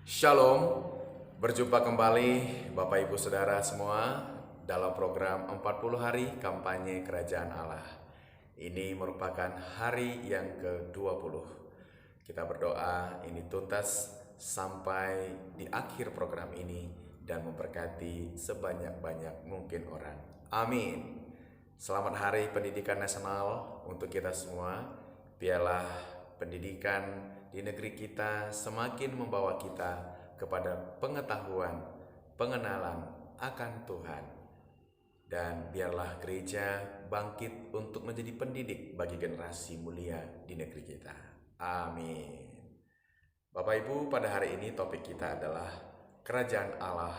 Shalom, berjumpa kembali Bapak Ibu Saudara semua dalam program 40 hari kampanye Kerajaan Allah. Ini merupakan hari yang ke-20. Kita berdoa ini tuntas sampai di akhir program ini dan memberkati sebanyak-banyak mungkin orang. Amin. Selamat Hari Pendidikan Nasional untuk kita semua. Biarlah pendidikan di negeri kita semakin membawa kita kepada pengetahuan, pengenalan akan Tuhan. Dan biarlah gereja bangkit untuk menjadi pendidik bagi generasi mulia di negeri kita. Amin. Bapak Ibu, pada hari ini topik kita adalah Kerajaan Allah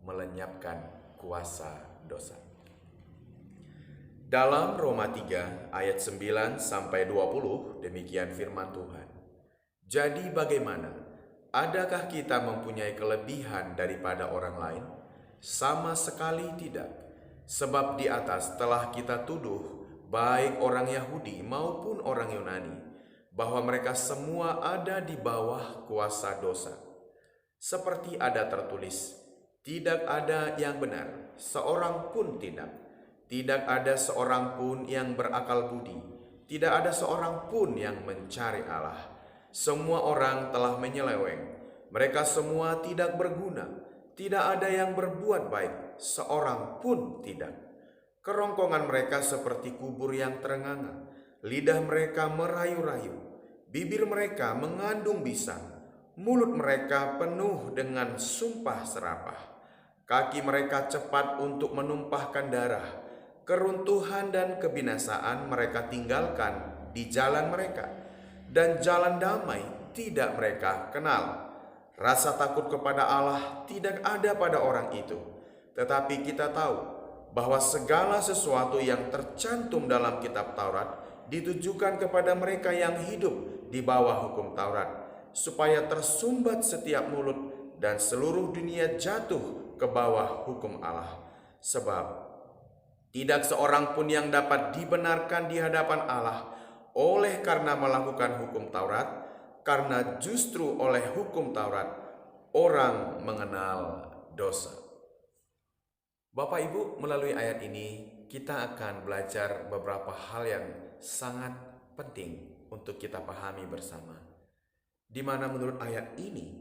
melenyapkan kuasa dosa. Dalam Roma 3 ayat 9 sampai 20 demikian firman Tuhan. Jadi bagaimana? Adakah kita mempunyai kelebihan daripada orang lain? Sama sekali tidak. Sebab di atas telah kita tuduh baik orang Yahudi maupun orang Yunani bahwa mereka semua ada di bawah kuasa dosa. Seperti ada tertulis, tidak ada yang benar, seorang pun tidak. Tidak ada seorang pun yang berakal budi, tidak ada seorang pun yang mencari Allah. Semua orang telah menyeleweng, mereka semua tidak berguna, tidak ada yang berbuat baik, seorang pun tidak. Kerongkongan mereka seperti kubur yang terenganga, lidah mereka merayu-rayu, bibir mereka mengandung bisang, mulut mereka penuh dengan sumpah serapah, kaki mereka cepat untuk menumpahkan darah. Keruntuhan dan kebinasaan mereka tinggalkan di jalan mereka, dan jalan damai tidak mereka kenal. Rasa takut kepada Allah tidak ada pada orang itu. Tetapi kita tahu bahwa segala sesuatu yang tercantum dalam kitab Taurat ditujukan kepada mereka yang hidup di bawah hukum Taurat, supaya tersumbat setiap mulut dan seluruh dunia jatuh ke bawah hukum Allah. Sebab tidak seorang pun yang dapat dibenarkan di hadapan Allah oleh karena melakukan hukum Taurat, karena justru oleh hukum Taurat orang mengenal dosa. Bapak Ibu, melalui ayat ini kita akan belajar beberapa hal yang sangat penting untuk kita pahami bersama. Di mana menurut ayat ini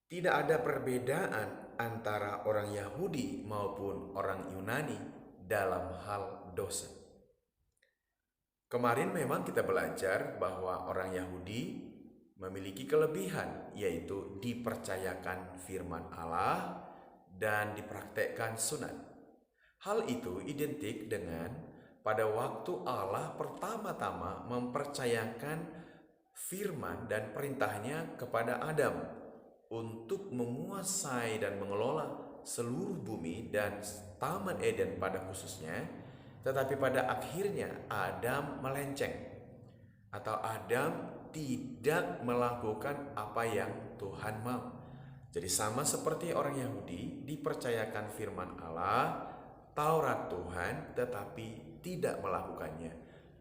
tidak ada perbedaan antara orang Yahudi maupun orang Yunani dalam hal dosa. Kemarin memang kita belajar bahwa orang Yahudi memiliki kelebihan, yaitu dipercayakan firman Allah dan dipraktekkan sunat. Hal itu identik dengan pada waktu Allah pertama-tama mempercayakan firman dan perintahnya kepada Adam untuk menguasai dan mengelola seluruh bumi dan Taman Eden pada khususnya, tetapi pada akhirnya Adam melenceng atau Adam tidak melakukan apa yang Tuhan mau. Jadi sama seperti orang Yahudi dipercayakan firman Allah, Taurat Tuhan, tetapi tidak melakukannya.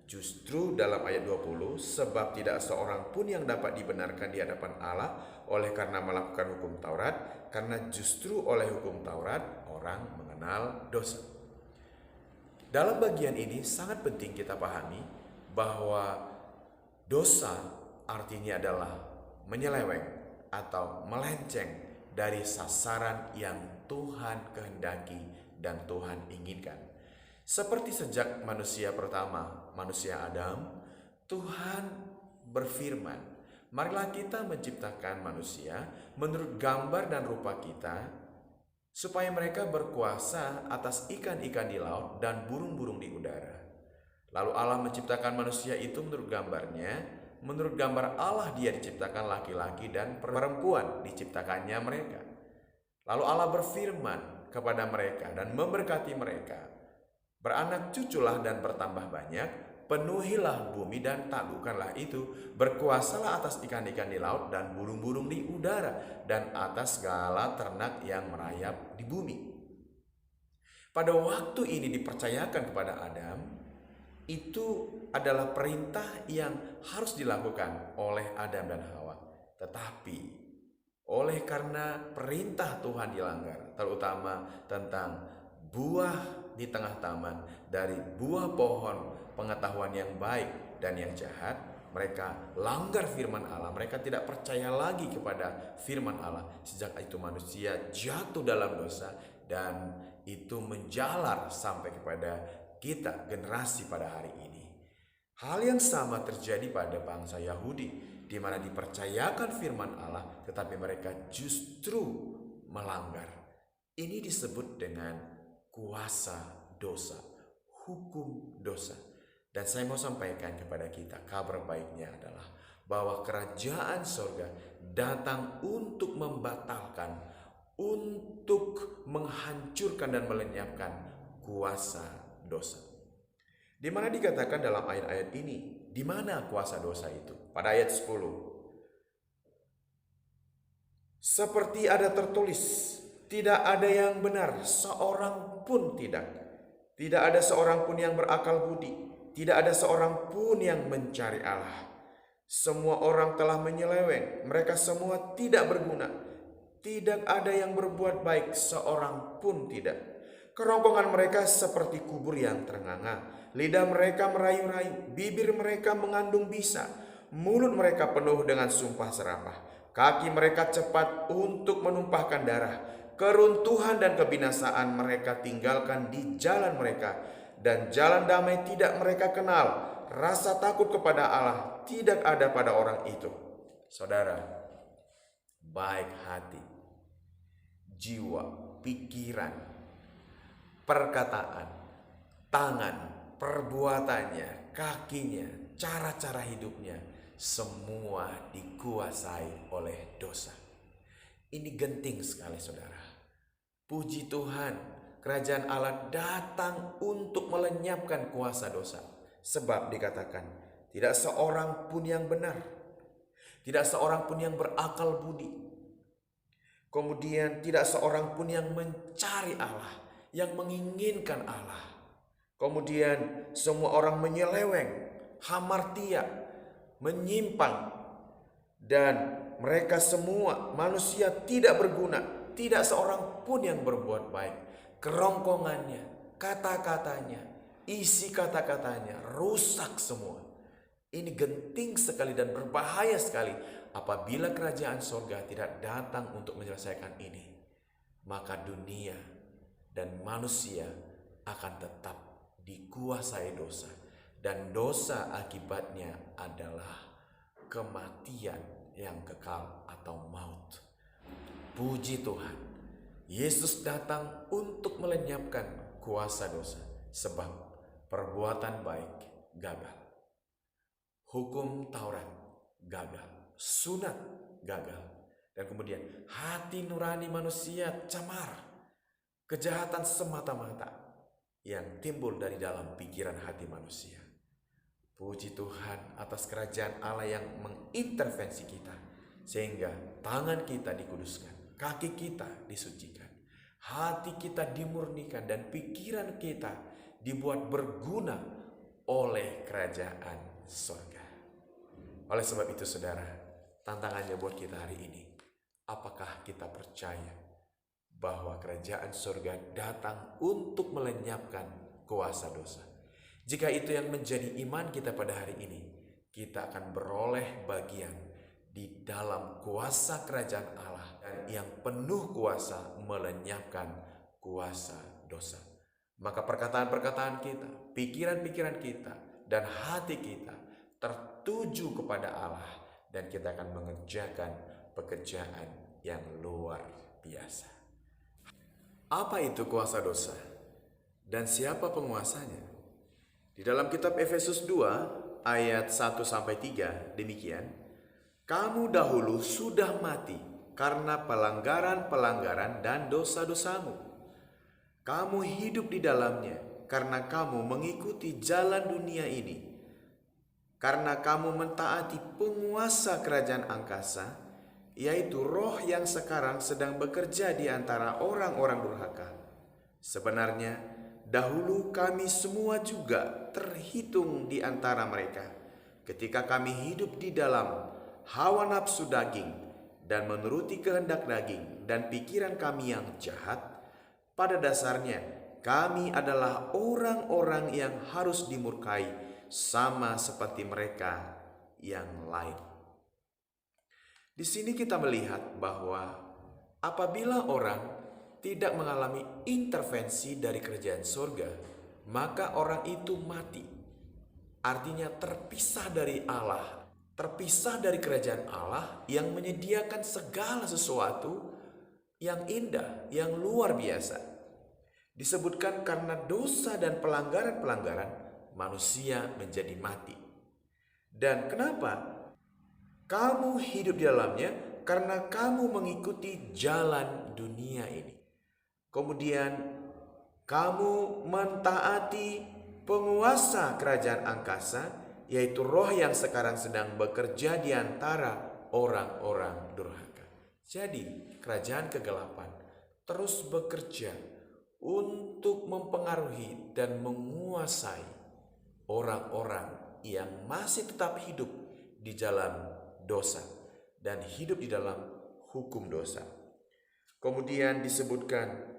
Justru dalam ayat 20, sebab tidak seorang pun yang dapat dibenarkan di hadapan Allah oleh karena melakukan hukum Taurat, karena justru oleh hukum Taurat orang mengenal dosa. Dalam bagian ini sangat penting kita pahami bahwa dosa artinya adalah menyeleweng atau melenceng dari sasaran yang Tuhan kehendaki dan Tuhan inginkan. Seperti sejak manusia pertama, manusia Adam, Tuhan berfirman, marilah kita menciptakan manusia menurut gambar dan rupa kita, supaya mereka berkuasa atas ikan-ikan di laut dan burung-burung di udara. Lalu Allah menciptakan manusia itu menurut gambarnya, menurut gambar Allah dia diciptakan laki-laki dan perempuan diciptakannya mereka. Lalu Allah berfirman kepada mereka dan memberkati mereka, beranak cuculah dan bertambah banyak, penuhilah bumi dan taklukkanlah itu, berkuasalah atas ikan-ikan di laut dan burung-burung di udara, dan atas segala ternak yang merayap di bumi. Pada waktu ini dipercayakan kepada Adam, itu adalah perintah yang harus dilakukan oleh Adam dan Hawa. Tetapi oleh karena perintah Tuhan dilanggar, terutama tentang buah di tengah taman, dari buah pohon pengetahuan yang baik dan yang jahat. Mereka langgar firman Allah, mereka tidak percaya lagi kepada firman Allah. Sejak itu manusia jatuh dalam dosa, dan itu menjalar sampai kepada kita, generasi pada hari ini. Hal yang sama terjadi pada bangsa Yahudi, di mana dipercayakan firman Allah, tetapi mereka justru melanggar. Ini disebut dengan kuasa dosa, hukum dosa. Dan saya mau sampaikan kepada kita, kabar baiknya adalah bahwa kerajaan sorga datang untuk membatalkan, untuk menghancurkan dan melenyapkan kuasa dosa. Di mana dikatakan dalam ayat-ayat ini, di mana kuasa dosa itu? Pada ayat 10. Seperti ada tertulis, tidak ada yang benar, seorang pun tidak. Tidak ada seorang pun yang berakal budi. Tidak ada seorang pun yang mencari Allah. Semua orang telah menyeleweng, mereka semua tidak berguna. Tidak ada yang berbuat baik, seorang pun tidak. Kerongkongan mereka seperti kubur yang ternganga. Lidah mereka merayu-rayu, bibir mereka mengandung bisa. Mulut mereka penuh dengan sumpah serapah. Kaki mereka cepat untuk menumpahkan darah. Keruntuhan dan kebinasaan mereka tinggalkan di jalan mereka. Dan jalan damai tidak mereka kenal. Rasa takut kepada Allah tidak ada pada orang itu. Saudara, baik hati, jiwa, pikiran, perkataan, tangan, perbuatannya, kakinya, cara-cara hidupnya, semua dikuasai oleh dosa. Ini genting sekali, saudara. Puji Tuhan, kerajaan Allah datang untuk melenyapkan kuasa dosa. Sebab dikatakan, tidak seorang pun yang benar, tidak seorang pun yang berakal budi. Kemudian tidak seorang pun yang mencari Allah, yang menginginkan Allah. Kemudian semua orang menyeleweng, hamartia, menyimpang. Dan mereka semua manusia tidak berguna, tidak seorang pun yang berbuat baik. Kerongkongannya, kata-katanya, isi kata-katanya rusak semua. Ini genting sekali dan berbahaya sekali. Apabila kerajaan sorga tidak datang untuk menyelesaikan ini, maka dunia dan manusia akan tetap dikuasai dosa. Dan dosa akibatnya adalah kematian yang kekal atau maut. Puji Tuhan, Yesus datang untuk melenyapkan kuasa dosa. Sebab perbuatan baik gagal, hukum Taurat gagal, sunat gagal, dan kemudian hati nurani manusia camar. Kejahatan semata-mata yang timbul dari dalam pikiran hati manusia. Puji Tuhan atas kerajaan Allah yang mengintervensi kita, sehingga tangan kita dikuduskan, kaki kita disucikan, hati kita dimurnikan, dan pikiran kita dibuat berguna oleh kerajaan surga. Oleh sebab itu, saudara, tantangannya buat kita hari ini, apakah kita percaya bahwa kerajaan surga datang untuk melenyapkan kuasa dosa? Jika itu yang menjadi iman kita pada hari ini, kita akan beroleh bagian di dalam kuasa kerajaan Allah dan yang penuh kuasa melenyapkan kuasa dosa. Maka perkataan-perkataan kita, pikiran-pikiran kita, dan hati kita tertuju kepada Allah, dan kita akan mengerjakan pekerjaan yang luar biasa. Apa itu kuasa dosa? Dan siapa penguasanya? Di dalam kitab Efesus 2 ayat 1-3 demikian, kamu dahulu sudah mati karena pelanggaran-pelanggaran dan dosa-dosamu. Kamu hidup di dalamnya karena kamu mengikuti jalan dunia ini. Karena kamu mentaati penguasa kerajaan angkasa, yaitu roh yang sekarang sedang bekerja di antara orang-orang durhaka. Sebenarnya, dahulu kami semua juga terhitung di antara mereka ketika kami hidup di dalam hawa nafsu daging dan menuruti kehendak daging dan pikiran kami yang jahat, pada dasarnya kami adalah orang-orang yang harus dimurkai sama seperti mereka yang lain. Di sini kita melihat bahwa apabila orang tidak mengalami intervensi dari kerajaan surga, maka orang itu mati. Artinya terpisah dari Allah, terpisah dari kerajaan Allah yang menyediakan segala sesuatu yang indah, yang luar biasa. Disebutkan karena dosa dan pelanggaran-pelanggaran manusia menjadi mati. Dan kenapa? Kamu hidup di dalamnya karena kamu mengikuti jalan dunia ini. Kemudian kamu mentaati penguasa kerajaan angkasa, yaitu roh yang sekarang sedang bekerja di antara orang-orang durhaka. Jadi kerajaan kegelapan terus bekerja untuk mempengaruhi dan menguasai orang-orang yang masih tetap hidup di dalam dosa dan hidup di dalam hukum dosa. Kemudian disebutkan,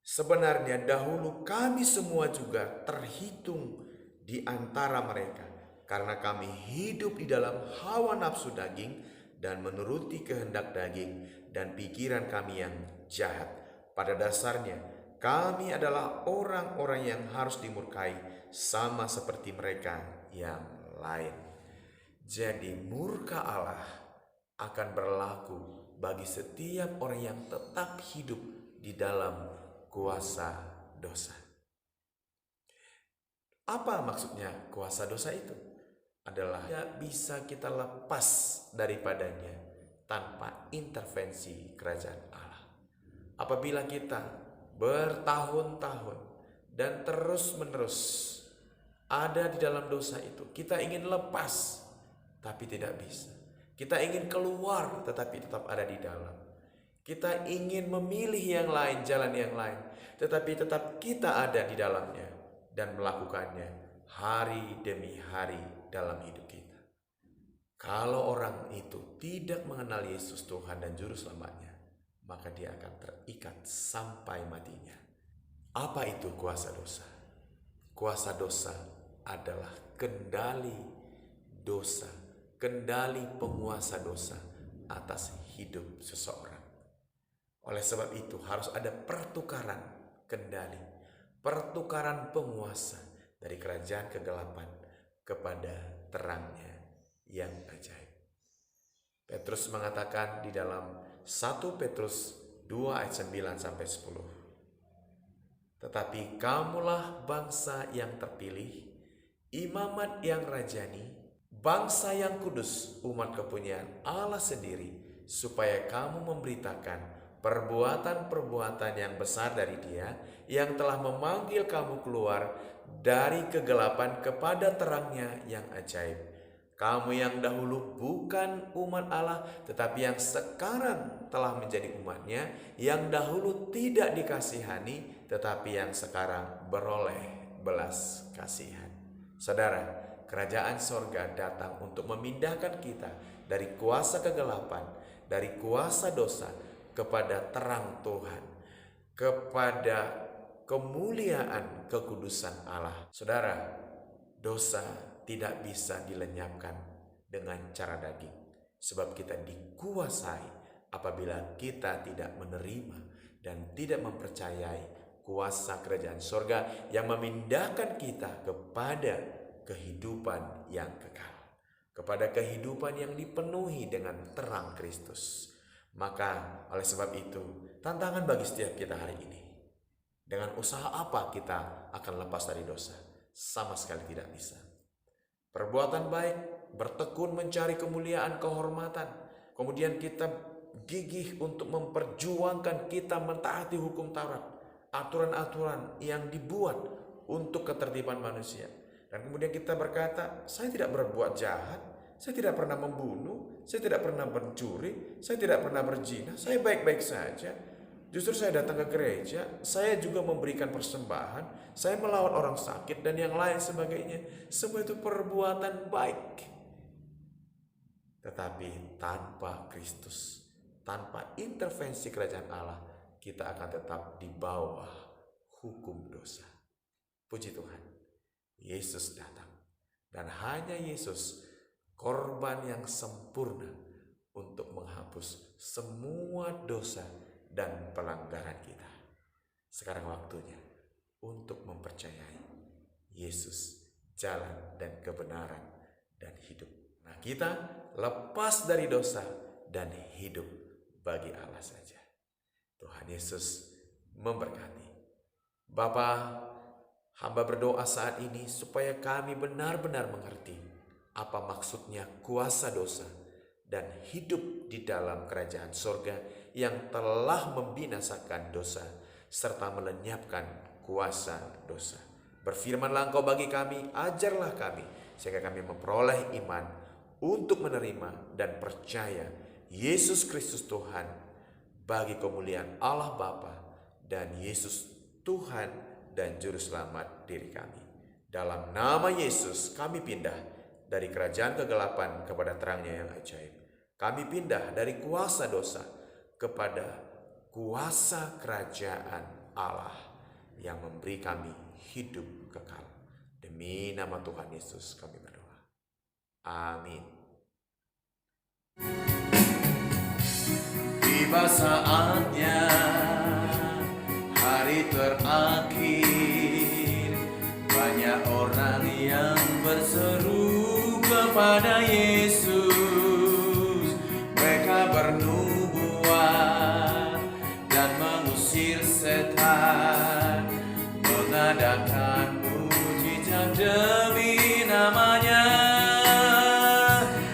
sebenarnya dahulu kami semua juga terhitung di antara mereka, karena kami hidup di dalam hawa nafsu daging dan menuruti kehendak daging dan pikiran kami yang jahat. Pada dasarnya kami adalah orang-orang yang harus dimurkai sama seperti mereka yang lain. Jadi murka Allah akan berlaku bagi setiap orang yang tetap hidup di dalam kuasa dosa. Apa maksudnya kuasa dosa itu? Adalah tidak bisa kita lepas daripadanya tanpa intervensi kerajaan Allah. Apabila kita bertahun-tahun dan terus-menerus ada di dalam dosa itu, kita ingin lepas tapi tidak bisa. Kita ingin keluar tetapi tetap ada di dalam. Kita ingin memilih yang lain, jalan yang lain, tetapi tetap kita ada di dalamnya dan melakukannya hari demi hari dalam hidup kita. Kalau orang itu tidak mengenal Yesus Tuhan dan Juru Selamatnya, maka dia akan terikat sampai matinya. Apa itu kuasa dosa? Kuasa dosa adalah kendali dosa, kendali penguasa dosa atas hidup seseorang. Oleh sebab itu harus ada pertukaran kendali, pertukaran penguasa dari kerajaan kegelapan kepada terangnya yang ajaib. Petrus mengatakan di dalam 1 Petrus 2 ayat 9 sampai 10. Tetapi kamulah bangsa yang terpilih, imamat yang rajani, bangsa yang kudus, umat kepunyaan Allah sendiri, supaya kamu memberitakan perbuatan-perbuatan yang besar dari Dia yang telah memanggil kamu keluar dari kegelapan kepada terangnya yang ajaib. Kamu yang dahulu bukan umat Allah, tetapi yang sekarang telah menjadi umatnya, yang dahulu tidak dikasihani, tetapi yang sekarang beroleh belas kasihan. Saudara, kerajaan sorga datang untuk memindahkan kita dari kuasa kegelapan, dari kuasa dosa, kepada terang Tuhan, kepada kemuliaan kekudusan Allah. Saudara, dosa tidak bisa dilenyapkan dengan cara daging, sebab kita dikuasai apabila kita tidak menerima dan tidak mempercayai kuasa kerajaan sorga yang memindahkan kita kepada kehidupan yang kekal, kepada kehidupan yang dipenuhi dengan terang Kristus. Maka oleh sebab itu, tantangan bagi setiap kita hari ini, dengan usaha apa kita akan lepas dari dosa? Sama sekali tidak bisa. Perbuatan baik, bertekun mencari kemuliaan, kehormatan, kemudian kita gigih untuk memperjuangkan, kita mentaati hukum Taurat, aturan-aturan yang dibuat untuk ketertiban manusia. Dan kemudian kita berkata, saya tidak berbuat jahat, saya tidak pernah membunuh, saya tidak pernah mencuri, saya tidak pernah berzina, saya baik-baik saja. Justru saya datang ke gereja, saya juga memberikan persembahan, saya melawat orang sakit dan yang lain sebagainya. Semua itu perbuatan baik. Tetapi tanpa Kristus tanpa intervensi kerajaan Allah, kita akan tetap di bawah hukum dosa. Puji Tuhan, Yesus datang. Dan hanya Yesus, korban yang sempurna untuk menghapus semua dosa dan pelanggaran kita. Sekarang waktunya untuk mempercayai Yesus, jalan dan kebenaran dan hidup. Nah, kita lepas dari dosa dan hidup bagi Allah saja. Tuhan Yesus memberkati. Bapa, hamba berdoa saat ini supaya kami benar-benar mengerti apa maksudnya kuasa dosa dan hidup di dalam kerajaan sorga yang telah membinasakan dosa serta melenyapkan kuasa dosa. Berfirmanlah Engkau bagi kami, ajarlah kami, sehingga kami memperoleh iman untuk menerima dan percaya Yesus Kristus Tuhan bagi kemuliaan Allah Bapa dan Yesus Tuhan dan Juru Selamat diri kami. Dalam nama Yesus kami pindah dari kerajaan kegelapan kepada terangnya yang ajaib. Kami pindah dari kuasa dosa kepada kuasa kerajaan Allah yang memberi kami hidup kekal. Demi nama Tuhan Yesus kami berdoa. Amin. Tiba saatnya hari terakhir, banyak orang yang berseru kepada Yesus. Mereka bernubuat dan mengusir setan, mengadakan mujizat demi namanya.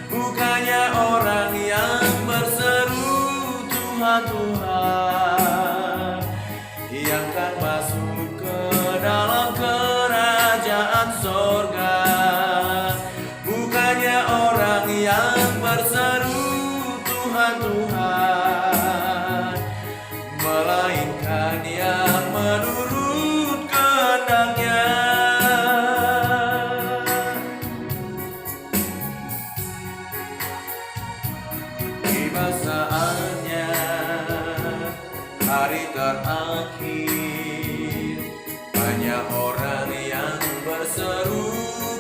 Bukannya orang yang berseru Tuhan, Tuhan, yang akan masuk ke dalam kerajaan sorga. Bukannya orang yang berseru Tuhan, Tuhan, melainkan yang menurut kehendak-Nya. Tiba saatnya hari terakhir, banyak orang yang berseru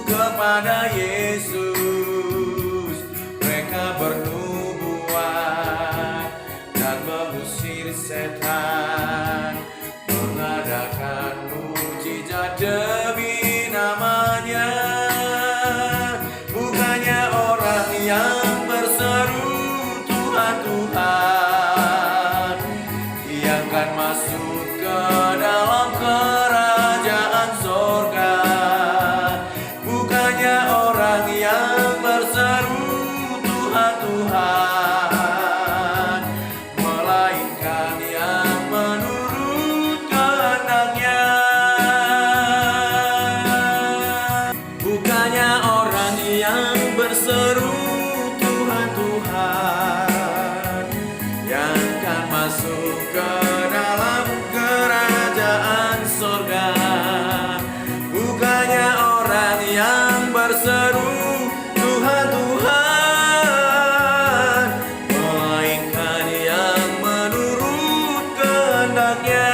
kepada Yesus. Mereka bernubuat dan mengusir setan, mengadakan mujizat demi namanya. Bukannya orang yang berseru Tuhan, Tuhan, yang akan masuk ke dalam kerajaan sorga. Bukannya orang yang berseru Tuhan, Tuhan, melainkan yang menurut kehendak-Nya. Bukannya orang yang berseru Tuhan, Tuhan, yang akan masuk ke dalam kerajaan sorga. Bukannya orang yang berseru Tuhan, Tuhan, melainkan yang menurut kehendak-Nya.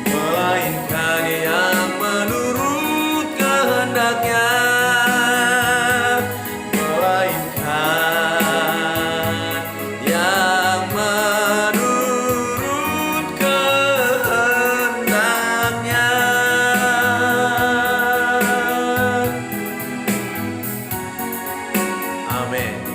Melainkan yang menurut kehendak-Nya. Melainkan yang menurut kehendak-Nya. Amin.